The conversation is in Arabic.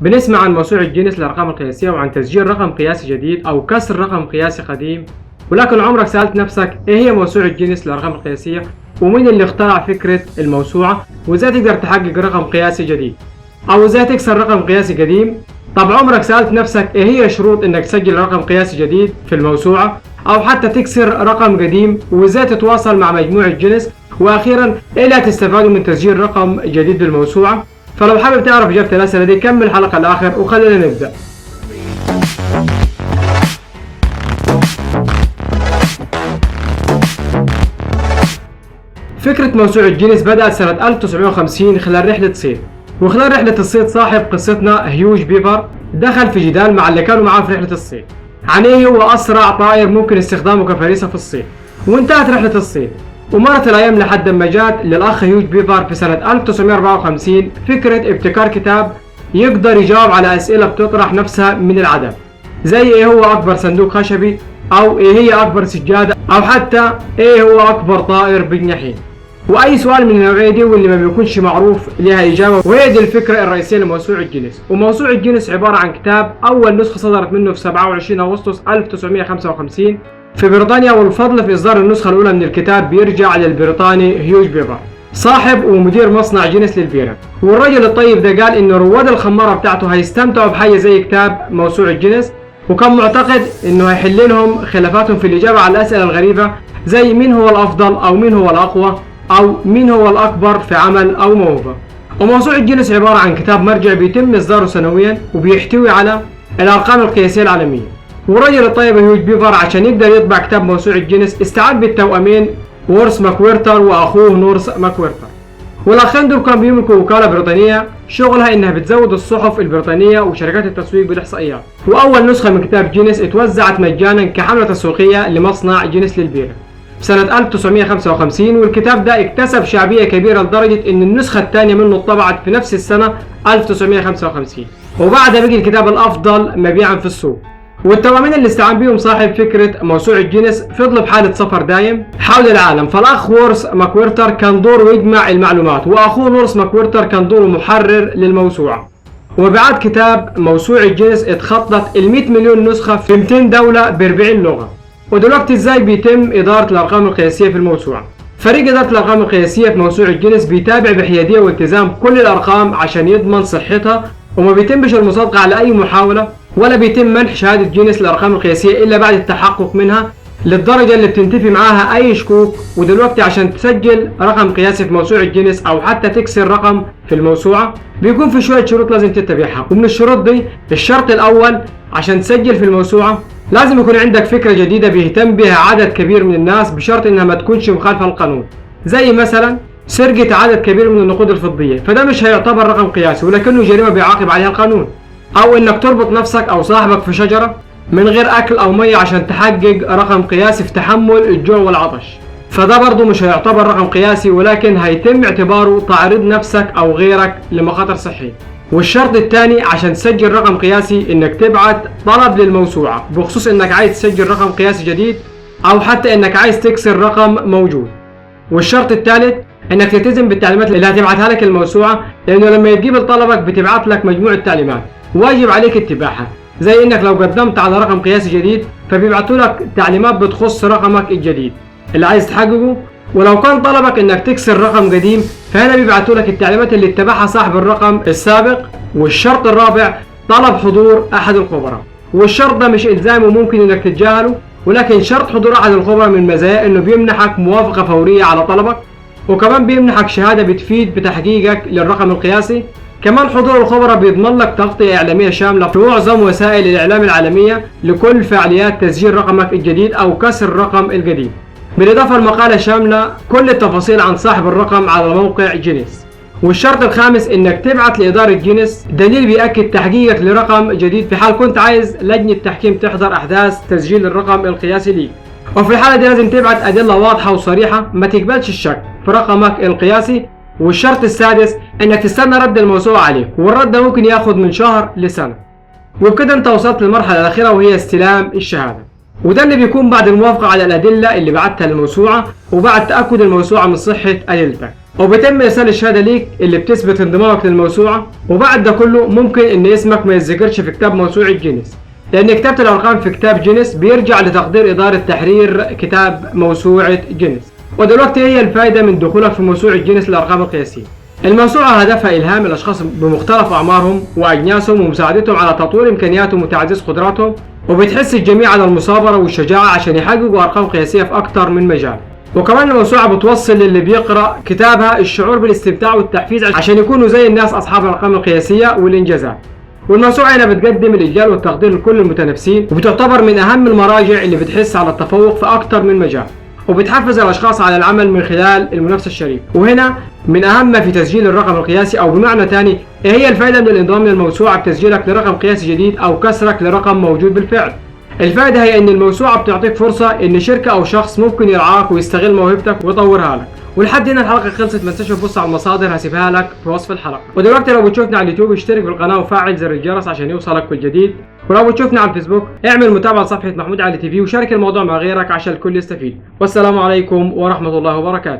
بنسمع عن موسوعة جينيس للأرقام القياسية وعن تسجيل رقم قياسي جديد أو كسر رقم قياسي قديم، ولكن عمرك سألت نفسك إيه هي موسوعة جينيس للأرقام القياسية؟ ومين اللي اخترع فكرة الموسوعة؟ وإزاي تقدر تحقق رقم قياسي جديد؟ أو إزاي تكسر رقم قياسي قديم؟ طب عمرك سألت نفسك إيه هي شروط إنك تسجل رقم قياسي جديد في الموسوعة؟ أو حتى تكسر رقم قديم؟ وإزاي تتواصل مع مجموعة جينيس؟ وأخيرا إيه اللي هتستفادوا من تسجيل رقم جديد بالموسوعة؟ فلو حابب تعرف إجابة الأسئلة دي كمل الحلقة للآخر وخلينا نبدأ. فكرة موسوعة جينيس بدأت سنة 1950 خلال رحلة صيد، وخلال رحلة الصيد صاحب قصتنا هيوج بيفر دخل في جدال مع اللي كانوا معاه في رحلة الصيد عن ايه هو أسرع طائر ممكن استخدامه كفريسة في الصيد، وانتهت رحلة الصيد ومرت الأيام لحد ما جات للأخ هيوج بيفر في سنة 1954 فكرة ابتكار كتاب يقدر يجاوب على أسئلة بتطرح نفسها من العدم، زي ايه هو أكبر صندوق خشبي، أو ايه هي أكبر سجادة، أو حتى ايه هو أكبر طائر بجناحين، واي سؤال من النوعيه دي واللي ما بيكونش معروف لها اجابه. وهي دي الفكره الرئيسيه لموسوعه جينيس. وموسوعه جينيس عباره عن كتاب اول نسخه صدرت منه في 27 اغسطس 1955 في بريطانيا، والفضل في اصدار النسخه الاولى من الكتاب بيرجع للبريطاني هيوج بيفر صاحب ومدير مصنع جينيس للبيره. والرجل الطيب ده قال انه رواد الخماره بتاعته هيستمتعوا بحاجه زي كتاب موسوعه جينيس، وكان معتقد انه هيحل لهم خلافاتهم في الاجابه على الاسئله الغريبه زي مين هو الافضل، او مين هو الاقوى، أو مين هو الأكبر في عمل أو موهبة. وموسوعة جينيس عبارة عن كتاب مرجع بيتم إصداره سنويا وبيحتوي على الأرقام القياسية العالمية. والرجل الطيب هيوج بيفر عشان يقدر يطبع كتاب موسوعة جينيس استعان بالتوأمين وورس ماكويرتر وأخوه نورس ماكويرتر. والأخين دول كانوا بيملكوا وكالة بريطانية شغلها إنها بتزود الصحف البريطانية وشركات التسويق بالإحصائيات. وأول نسخة من كتاب جينيس اتوزعت مجانا كحملة تسويقية لمصنع جينيس للبيرة سنة 1955، والكتاب ده اكتسب شعبية كبيرة لدرجة ان النسخة الثانية منه اتطبعت في نفس السنة 1955، وبعد بقي الكتاب الافضل مبيعا في السوق. والتوامين اللي استعان بيهم صاحب فكرة موسوعة جينيس فضلوا بحالة سفر دايم حول العالم. فالاخ وورس ماكويرتر كان دوره يجمع المعلومات، واخوه نورس ماكويرتر كان دوره محرر للموسوعة. ومبيعات كتاب موسوعة جينيس اتخطت ال 100 مليون نسخة في 200 دولة ب 40 لغة. ودلوقتي ازاي بيتم إدارة الأرقام القياسية في الموسوعة؟ فريق إدارة الأرقام القياسية في موسوعة جينيس بيتابع بحيادية والتزام كل الأرقام عشان يضمن صحتها، وما بيتمش المصادقة على أي محاولة، ولا بيتم منح شهادة جينيس للأرقام القياسية إلا بعد التحقق منها للدرجة اللي بتنتفي معاها أي شكوك. ودلوقتي عشان تسجل رقم قياسي في موسوعة جينيس أو حتى تكسر رقم في الموسوعة بيكون في شوية شروط لازم تتبعها. ومن الشروط دي الشرط الأول عشان تسجل في الموسوعة لازم يكون عندك فكرة جديدة بيهتم بها عدد كبير من الناس بشرط انها ما تكونش مخالفة للقانون، زي مثلا سرقة عدد كبير من النقود الفضية، فده مش هيعتبر رقم قياسي ولكنه جريمة بيعاقب عليها القانون. او انك تربط نفسك او صاحبك في شجرة من غير اكل او مية عشان تحقق رقم قياسي في تحمل الجوع والعطش، فده برضه مش هيعتبر رقم قياسي ولكن هيتم اعتباره تعريض نفسك او غيرك لمخاطر صحية. والشرط الثاني عشان تسجل رقم قياسي انك تبعت طلب للموسوعة بخصوص انك عايز تسجل رقم قياسي جديد او حتى انك عايز تكسر رقم موجود. والشرط الثالث انك تلتزم بالتعليمات اللي هتبعتها لك الموسوعة، لانه لما يتقبل طلبك بتبعت لك مجموعة تعليمات واجب عليك اتباعها، زي انك لو قدمت على رقم قياسي جديد فبيبعتوا لك تعليمات بتخص رقمك الجديد اللي عايز تحققه. ولو كان طلبك انك تكسر رقم قديم فهنا بيبعتوا لك التعليمات اللي اتبعها صاحب الرقم السابق. والشرط الرابع طلب حضور احد الخبراء، والشرط ده مش الزامي وممكن انك تتجاهله، ولكن شرط حضور احد الخبراء من مزاياه انه بيمنحك موافقة فورية على طلبك، وكمان بيمنحك شهادة بتفيد بتحقيقك للرقم القياسي. كمان حضور الخبراء بيضمن لك تغطية إعلامية شاملة في معظم وسائل الإعلام العالمية لكل فعاليات تسجيل رقمك الجديد أو كسر الرقم القديم، بالإضافة لمقالة شاملة كل التفاصيل عن صاحب الرقم على موقع جينيس. والشرط الخامس انك تبعت لإدارة جينيس دليل بيأكد تحقيقك لرقم جديد في حال كنت عايز لجنة تحكيم تحضر أحداث تسجيل الرقم القياسي ليك. وفي الحالة دي لازم تبعت أدلة واضحة وصريحة ما تقبلش الشك في رقمك القياسي. والشرط السادس انك تستنى رد الموسوعة عليك، والرد ده ممكن ياخد من شهر لسنة. وبكده انت وصلت للمرحلة الأخيرة وهي استلام الشهادة، وده اللي بيكون بعد الموافقة على الأدلة اللي بعتها للموسوعة وبعد تأكد الموسوعة من صحة أدلتك. وبيتم ارسال الشهاده ليك اللي بتثبت انضمامك للموسوعه. وبعد ده كله ممكن ان اسمك ما يتذكرش في كتاب موسوعه جينيس، لان كتابه الارقام في كتاب جينيس بيرجع لتقدير اداره تحرير كتاب موسوعه جينيس. ودلوقتي هي الفائده من دخولك في موسوعه جينيس للارقام القياسيه. الموسوعه هدفها الهام الاشخاص بمختلف اعمارهم واجناسهم ومساعدتهم على تطوير امكانياتهم وتعزيز قدراتهم، وبتحث الجميع على المثابره والشجاعه عشان يحققوا ارقام قياسيه في اكثر من مجال. وكمان الموسوعة بتوصل للي بيقرأ كتابها الشعور بالاستمتاع والتحفيز عشان يكونوا زي الناس أصحاب الأرقام القياسية والإنجازات. والموسوعة هنا بتقدم الإجلال والتقدير لكل المتنافسين، وبتعتبر من أهم المراجع اللي بتحث على التفوق في أكثر من مجال، وبتحفز الأشخاص على العمل من خلال المنافسة الشريفة. وهنا من أهم ما في تسجيل الرقم القياسي، أو بمعنى ثاني إيه هي الفائدة من الانضمام للموسوعة بتسجيلك لرقم قياسي جديد أو كسرك لرقم موجود بالفعل. الفائدة هي ان الموسوعة بتعطيك فرصة ان شركة او شخص ممكن يرعاك ويستغل موهبتك ويطورها لك. ولحد هنا الحلقة خلصت، ما تنساش تبص على المصادر هسيبها لك في وصف الحلقة. ودلوقتي لو بتشوفنا على اليوتيوب اشترك بالقناة وفعل زر الجرس عشان يوصلك كل جديد. ولو بتشوفنا على الفيسبوك اعمل متابعة لصفحة محمود علي تي في وشارك الموضوع مع غيرك عشان الكل يستفيد. والسلام عليكم ورحمة الله وبركاته.